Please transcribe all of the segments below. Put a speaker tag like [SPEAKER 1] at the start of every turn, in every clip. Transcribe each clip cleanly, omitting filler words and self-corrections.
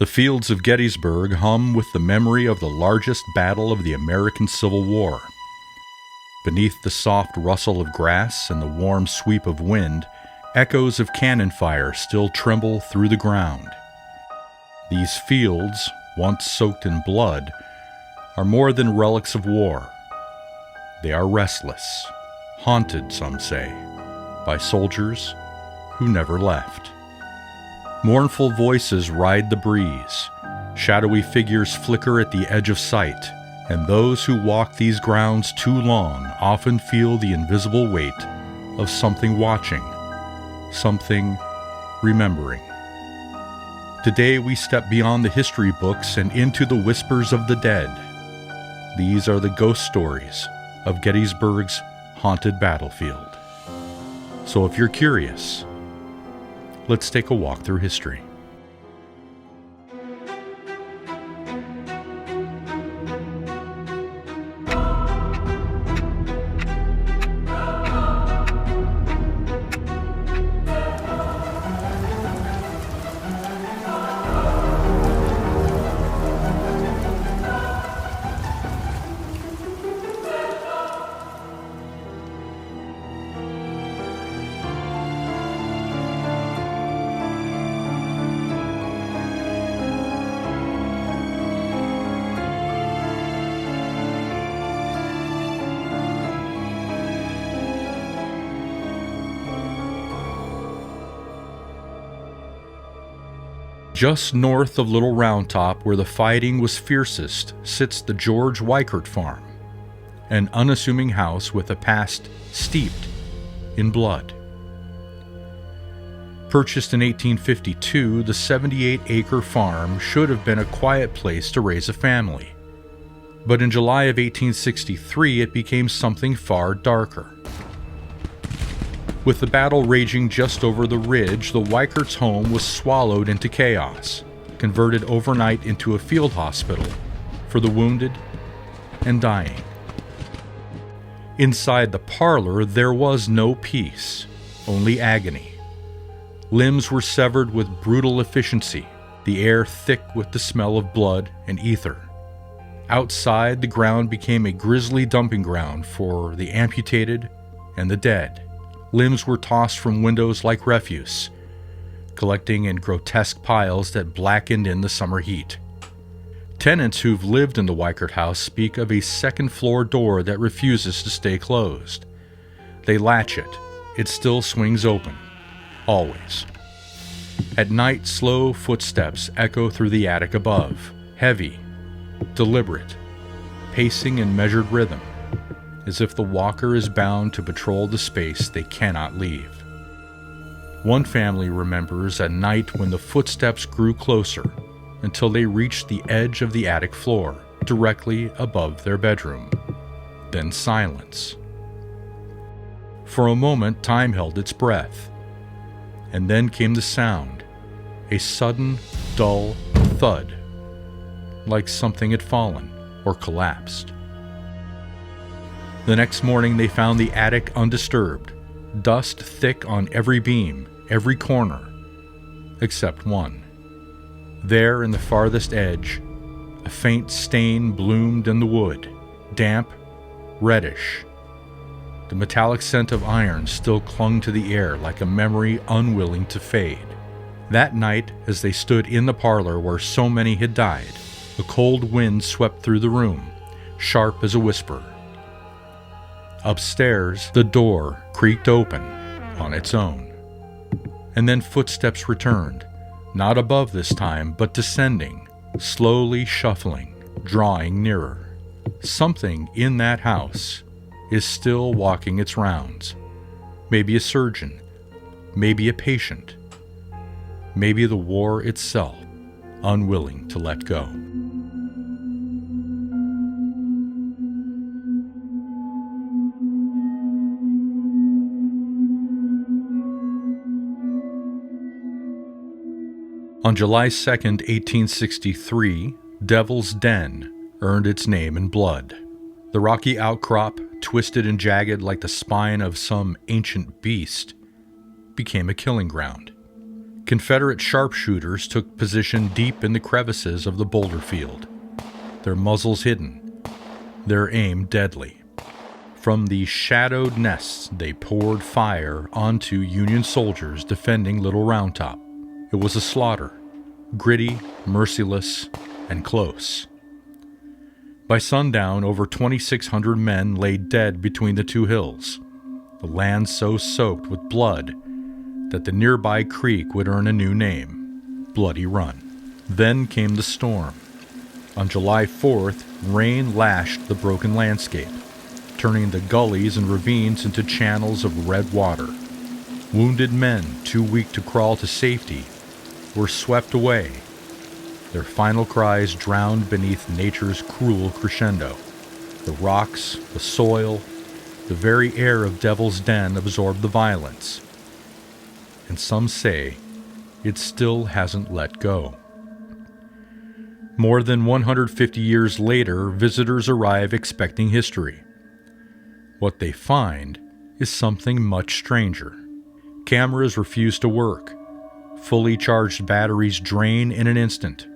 [SPEAKER 1] The fields of Gettysburg hum with the memory of the largest battle of the American Civil War. Beneath the soft rustle of grass and the warm sweep of wind, echoes of cannon fire still tremble through the ground. These fields, once soaked in blood, are more than relics of war. They are restless, haunted, some say, by soldiers who never left. Mournful voices ride the breeze, shadowy figures flicker at the edge of sight, and those who walk these grounds too long often feel the invisible weight of something watching, something remembering. Today we step beyond the history books and into the whispers of the dead. These are the ghost stories of Gettysburg's haunted battlefield. So if you're curious, let's take a walk through history. Just north of Little Round Top, where the fighting was fiercest, sits the Wikert Farm, an unassuming house with a past steeped in blood. Purchased in 1852, the 78-acre farm should have been a quiet place to raise a family. But in July of 1863, it became something far darker. With the battle raging just over the ridge, the Wikert's home was swallowed into chaos, converted overnight into a field hospital for the wounded and dying. Inside the parlor, there was no peace, only agony. Limbs were severed with brutal efficiency, the air thick with the smell of blood and ether. Outside, the ground became a grisly dumping ground for the amputated and the dead. Limbs were tossed from windows like refuse, collecting in grotesque piles that blackened in the summer heat. Tenants who've lived in the Wikert house speak of a second-floor door that refuses to stay closed. They latch it. It still swings open. Always. At night, slow footsteps echo through the attic above, heavy, deliberate, pacing in measured rhythm, as if the walker is bound to patrol the space they cannot leave. One family remembers a night when the footsteps grew closer until they reached the edge of the attic floor, directly above their bedroom. Then silence. For a moment, time held its breath. And then came the sound, a sudden, dull thud, like something had fallen or collapsed. The next morning they found the attic undisturbed, dust thick on every beam, every corner, except one. There in the farthest edge, a faint stain bloomed in the wood, damp, reddish. The metallic scent of iron still clung to the air like a memory unwilling to fade. That night, as they stood in the parlor where so many had died, a cold wind swept through the room, sharp as a whisper. Upstairs, the door creaked open on its own. And then footsteps returned, not above this time, but descending, slowly shuffling, drawing nearer. Something in that house is still walking its rounds. Maybe a surgeon, maybe a patient, maybe the war itself, unwilling to let go. On July 2, 1863, Devil's Den earned its name in blood. The rocky outcrop, twisted and jagged like the spine of some ancient beast, became a killing ground. Confederate sharpshooters took position deep in the crevices of the boulder field, their muzzles hidden, their aim deadly. From these shadowed nests, they poured fire onto Union soldiers defending Little Round Top. It was a slaughter, gritty, merciless, and close. By sundown, over 2,600 men lay dead between the two hills, the land so soaked with blood that the nearby creek would earn a new name, Bloody Run. Then came the storm. On July 4th, rain lashed the broken landscape, turning the gullies and ravines into channels of red water. Wounded men, too weak to crawl to safety, were swept away, their final cries drowned beneath nature's cruel crescendo. The rocks, the soil, the very air of Devil's Den absorbed the violence. And some say it still hasn't let go. More than 150 years later, visitors arrive expecting history. What they find is something much stranger. Cameras refuse to work. Fully charged batteries drain in an instant.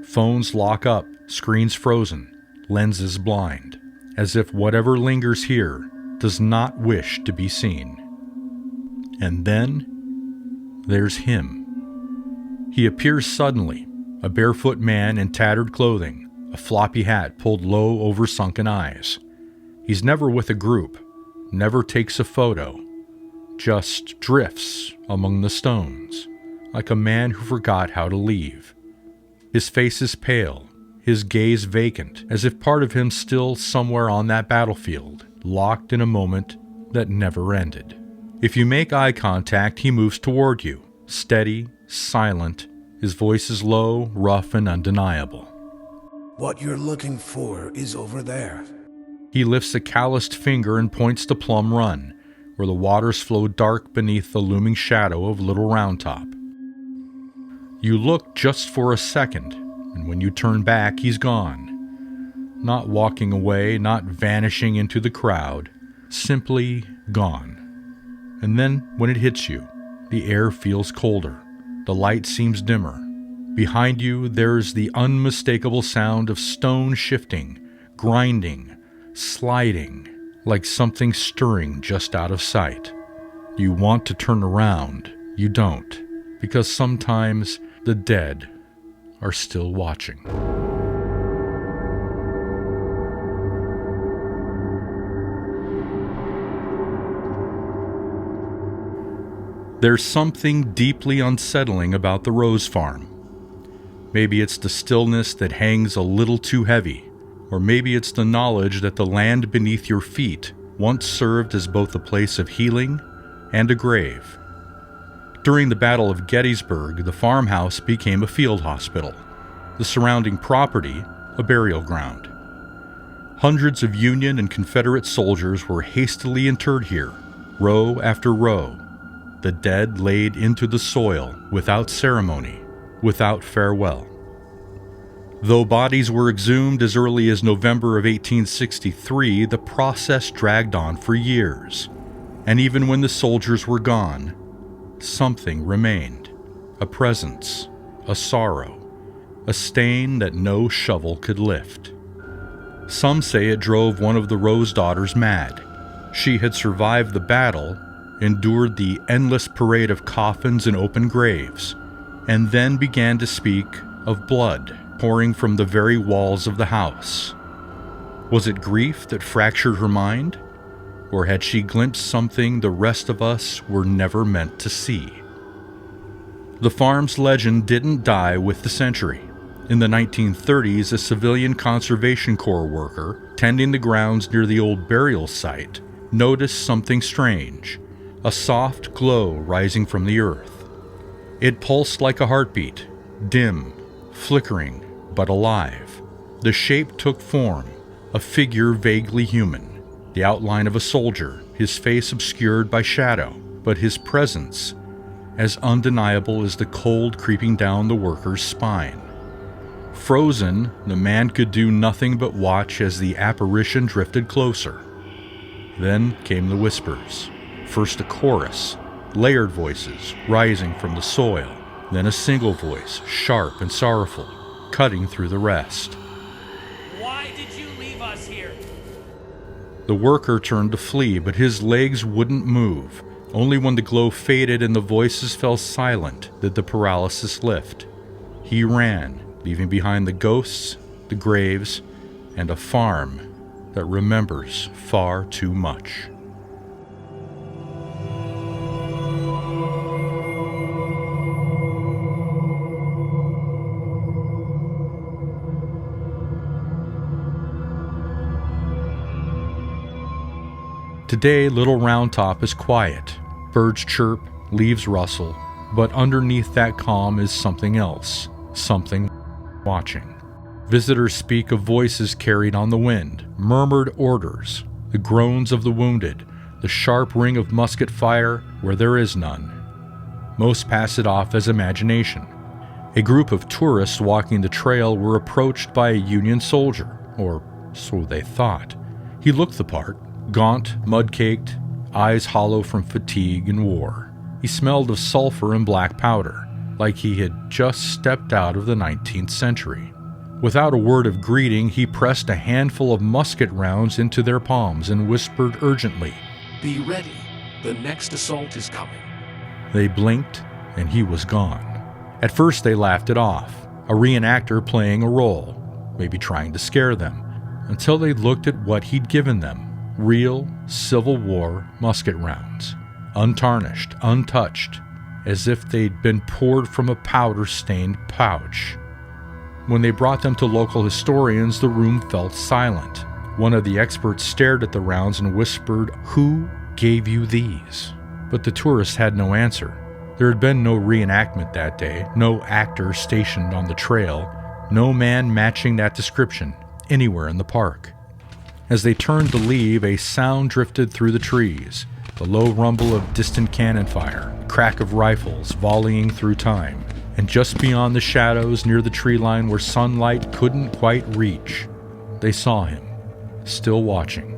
[SPEAKER 1] Phones lock up, screens frozen, lenses blind, as if whatever lingers here does not wish to be seen. And then there's him. He appears suddenly, a barefoot man in tattered clothing, a floppy hat pulled low over sunken eyes. He's never with a group, never takes a photo, just drifts among the stones, like a man who forgot how to leave. His face is pale, his gaze vacant, as if part of him still somewhere on that battlefield, locked in a moment that never ended. If you make eye contact, he moves toward you, steady, silent. His voice is low, rough, and undeniable.
[SPEAKER 2] What you're looking for is over there.
[SPEAKER 1] He lifts a calloused finger and points to Plum Run, where the waters flow dark beneath the looming shadow of Little Round Top. You look just for a second, and when you turn back, he's gone. Not walking away, not vanishing into the crowd, simply gone. And then, when it hits you, the air feels colder. The light seems dimmer. Behind you, there's the unmistakable sound of stone shifting, grinding, sliding, like something stirring just out of sight. You want to turn around, you don't, because sometimes the dead are still watching. There's something deeply unsettling about the Rose Farm. Maybe it's the stillness that hangs a little too heavy, or maybe it's the knowledge that the land beneath your feet once served as both a place of healing and a grave. During the Battle of Gettysburg, the farmhouse became a field hospital, the surrounding property a burial ground. Hundreds of Union and Confederate soldiers were hastily interred here, row after row, the dead laid into the soil without ceremony, without farewell. Though bodies were exhumed as early as November of 1863, the process dragged on for years, and even when the soldiers were gone, something remained, a presence, a sorrow, a stain that no shovel could lift. Some say it drove one of the Rose daughters mad. She had survived the battle, endured the endless parade of coffins and open graves, and then began to speak of blood pouring from the very walls of the house. Was it grief that fractured her mind? Or had she glimpsed something the rest of us were never meant to see? The farm's legend didn't die with the century. In the 1930s, a civilian conservation corps worker tending the grounds near the old burial site noticed something strange, a soft glow rising from the earth. It pulsed like a heartbeat, dim, flickering, but alive. The shape took form, a figure vaguely human. The outline of a soldier, his face obscured by shadow, but his presence as undeniable as the cold creeping down the worker's spine. Frozen, the man could do nothing but watch as the apparition drifted closer. Then came the whispers, first a chorus, layered voices rising from the soil, Then a single voice, sharp and sorrowful, cutting through the rest.
[SPEAKER 3] Why did you leave us here?
[SPEAKER 1] The worker turned to flee, but his legs wouldn't move. Only when the glow faded and the voices fell silent did the paralysis lift. He ran, leaving behind the ghosts, the graves, and a farm that remembers far too much. Today, Little Round Top is quiet. Birds chirp, leaves rustle, but underneath that calm is something else, something watching. Visitors speak of voices carried on the wind, murmured orders, the groans of the wounded, the sharp ring of musket fire where there is none. Most pass it off as imagination. A group of tourists walking the trail were approached by a Union soldier, or so they thought. He looked the part. Gaunt, mud-caked, eyes hollow from fatigue and war. He smelled of sulfur and black powder, like he had just stepped out of the 19th century. Without a word of greeting, he pressed a handful of musket rounds into their palms and whispered urgently,
[SPEAKER 4] "Be ready. The next assault is coming."
[SPEAKER 1] They blinked, and he was gone. At first they laughed it off, a reenactor playing a role, maybe trying to scare them, until they looked at what he'd given them. Real Civil War musket rounds, untarnished, untouched, as if they'd been poured from a powder-stained pouch. When they brought them to local historians, the room felt silent. One of the experts stared at the rounds and whispered, "Who gave you these?" But the tourists had no answer. There had been no reenactment that day, no actor stationed on the trail, no man matching that description anywhere in the park. As they turned to leave, a sound drifted through the trees, the low rumble of distant cannon fire, the crack of rifles volleying through time, and just beyond the shadows near the tree line where sunlight couldn't quite reach, they saw him, still watching,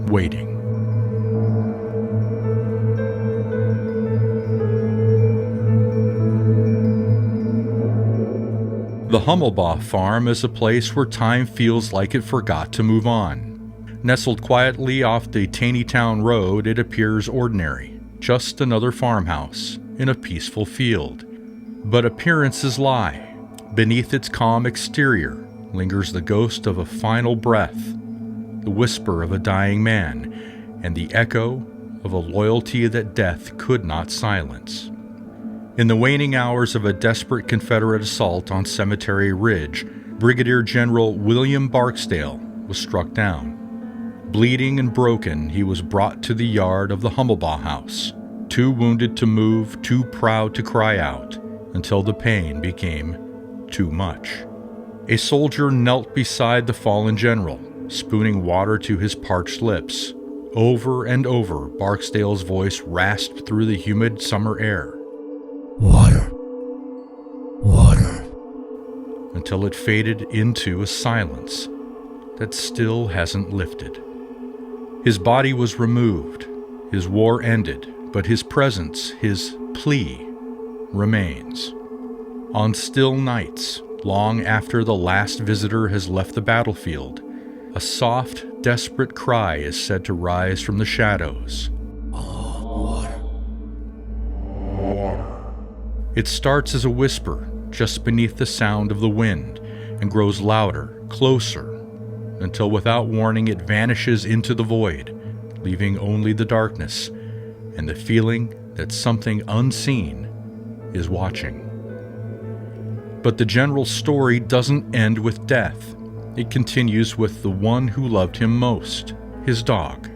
[SPEAKER 1] waiting. The Humbleba Farm is a place where time feels like it forgot to move on. Nestled quietly off the Taneytown Road, it appears ordinary, just another farmhouse in a peaceful field. But appearances lie. Beneath its calm exterior lingers the ghost of a final breath, the whisper of a dying man, and the echo of a loyalty that death could not silence. In the waning hours of a desperate Confederate assault on Cemetery Ridge, Brigadier General William Barksdale was struck down. Bleeding and broken, he was brought to the yard of the Humbleba house, too wounded to move, too proud to cry out, until the pain became too much. A soldier knelt beside the fallen general, spooning water to his parched lips. Over and over, Barksdale's voice rasped through the humid summer air.
[SPEAKER 2] Water. Water.
[SPEAKER 1] Until it faded into a silence that still hasn't lifted. His body was removed, his war ended, but his presence, his plea, remains. On still nights, long after the last visitor has left the battlefield, a soft, desperate cry is said to rise from the shadows.
[SPEAKER 2] Water.
[SPEAKER 1] It starts as a whisper, just beneath the sound of the wind, and grows louder, closer, until without warning it vanishes into the void, leaving only the darkness and the feeling that something unseen is watching. But the general's story doesn't end with death. It continues with the one who loved him most, his dog.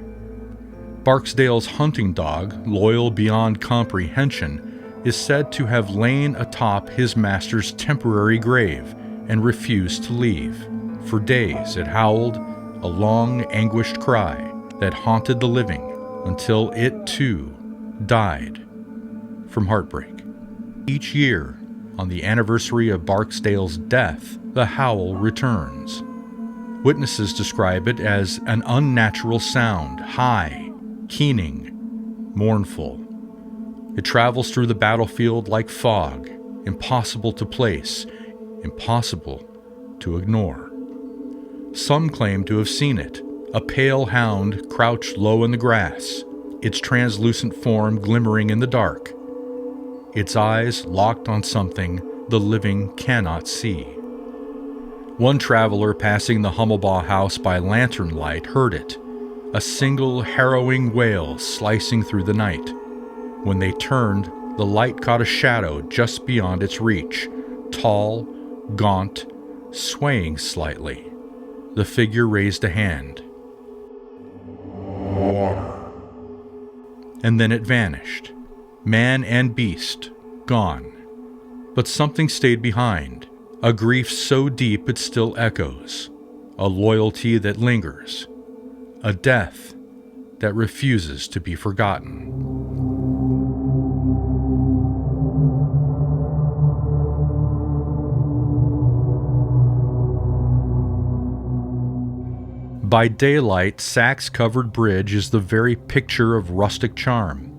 [SPEAKER 1] Barksdale's hunting dog, loyal beyond comprehension, is said to have lain atop his master's temporary grave and refused to leave. For days it howled, a long, anguished cry that haunted the living until it, too, died from heartbreak. Each year, on the anniversary of Barksdale's death, the howl returns. Witnesses describe it as an unnatural sound, high, keening, mournful. It travels through the battlefield like fog, impossible to place, impossible to ignore. Some claim to have seen it, a pale hound crouched low in the grass, its translucent form glimmering in the dark, its eyes locked on something the living cannot see. One traveler passing the Humbleba house by lantern light heard it, a single harrowing wail slicing through the night. When they turned, the light caught a shadow just beyond its reach, tall, gaunt, swaying slightly. The figure raised a hand.
[SPEAKER 2] Water.
[SPEAKER 1] And then it vanished. Man and beast, gone. But something stayed behind, a grief so deep it still echoes, a loyalty that lingers, a death that refuses to be forgotten. By daylight, Saxs covered bridge is the very picture of rustic charm.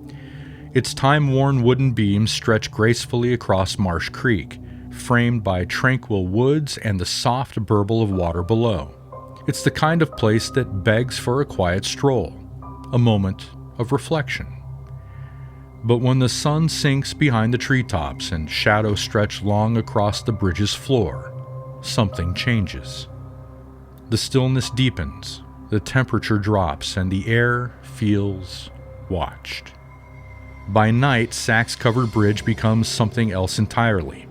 [SPEAKER 1] Its time-worn wooden beams stretch gracefully across Marsh Creek, framed by tranquil woods and the soft burble of water below. It's the kind of place that begs for a quiet stroll, a moment of reflection. But when the sun sinks behind the treetops and shadows stretch long across the bridge's floor, something changes. The stillness deepens, the temperature drops, and the air feels watched. By night, Saxs-covered bridge becomes something else entirely,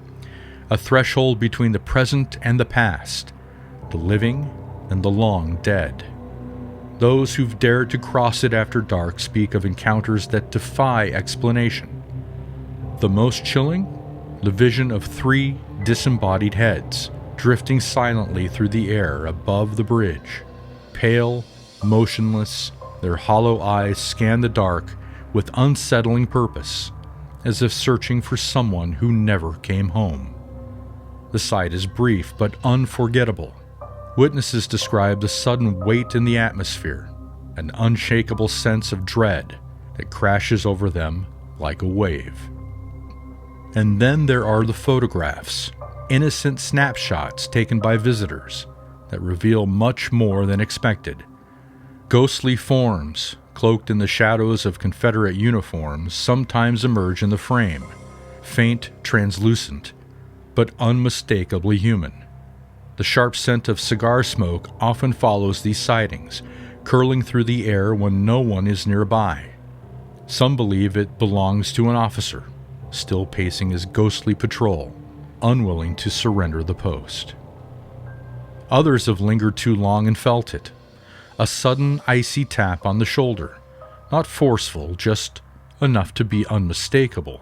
[SPEAKER 1] a threshold between the present and the past, the living and the long dead. Those who've dared to cross it after dark speak of encounters that defy explanation. The most chilling? The vision of 3 disembodied heads, drifting silently through the air above the bridge. Pale, motionless, their hollow eyes scan the dark with unsettling purpose, as if searching for someone who never came home. The sight is brief but unforgettable. Witnesses describe the sudden weight in the atmosphere, an unshakable sense of dread that crashes over them like a wave. And then there are the photographs, innocent snapshots taken by visitors that reveal much more than expected. Ghostly forms, cloaked in the shadows of Confederate uniforms, sometimes emerge in the frame, faint, translucent, but unmistakably human. The sharp scent of cigar smoke often follows these sightings, curling through the air when no one is nearby. Some believe it belongs to an officer, still pacing his ghostly patrol, unwilling to surrender the post. Others have lingered too long and felt it. A sudden icy tap on the shoulder, not forceful, just enough to be unmistakable.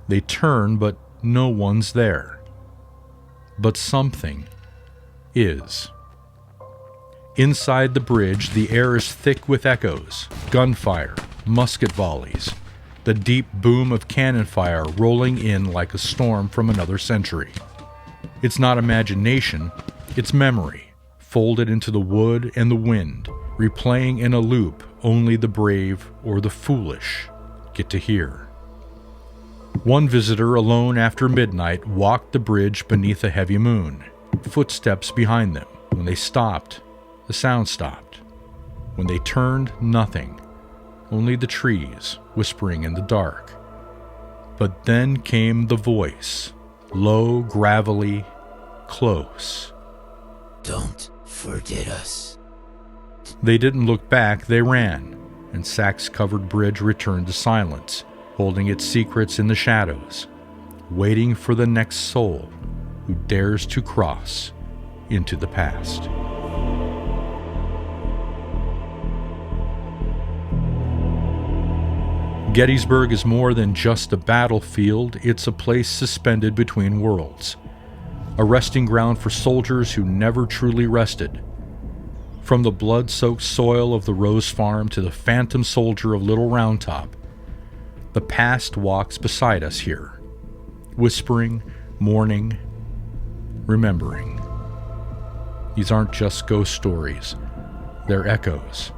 [SPEAKER 1] They turn, but no one's there. But something is. Inside the bridge, the air is thick with echoes, gunfire, musket volleys, the deep boom of cannon fire rolling in like a storm from another century. It's not imagination, it's memory, folded into the wood and the wind, replaying in a loop only the brave or the foolish get to hear. One visitor, alone after midnight, walked the bridge beneath a heavy moon, footsteps behind them. When they stopped, the sound stopped. When they turned, nothing, only the trees whispering in the dark. But then came the voice, low, gravelly, close.
[SPEAKER 2] Don't forget us.
[SPEAKER 1] They didn't look back, they ran, and Saxs-covered bridge returned to silence, holding its secrets in the shadows, waiting for the next soul who dares to cross into the past. Gettysburg is more than just a battlefield, it's a place suspended between worlds. A resting ground for soldiers who never truly rested. From the blood-soaked soil of the Rose Farm to the phantom soldier of Little Round Top, the past walks beside us here, whispering, mourning, remembering. These aren't just ghost stories, they're echoes.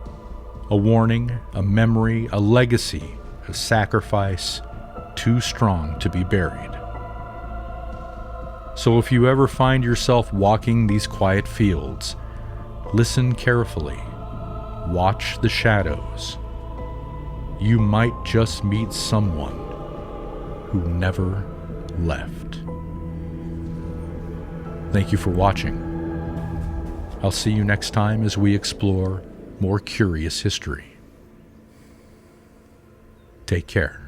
[SPEAKER 1] A warning, a memory, a legacy of sacrifice too strong to be buried. So if you ever find yourself walking these quiet fields, listen carefully, watch the shadows. You might just meet someone who never left. Thank you for watching. I'll see you next time as we explore more curious history. Take care.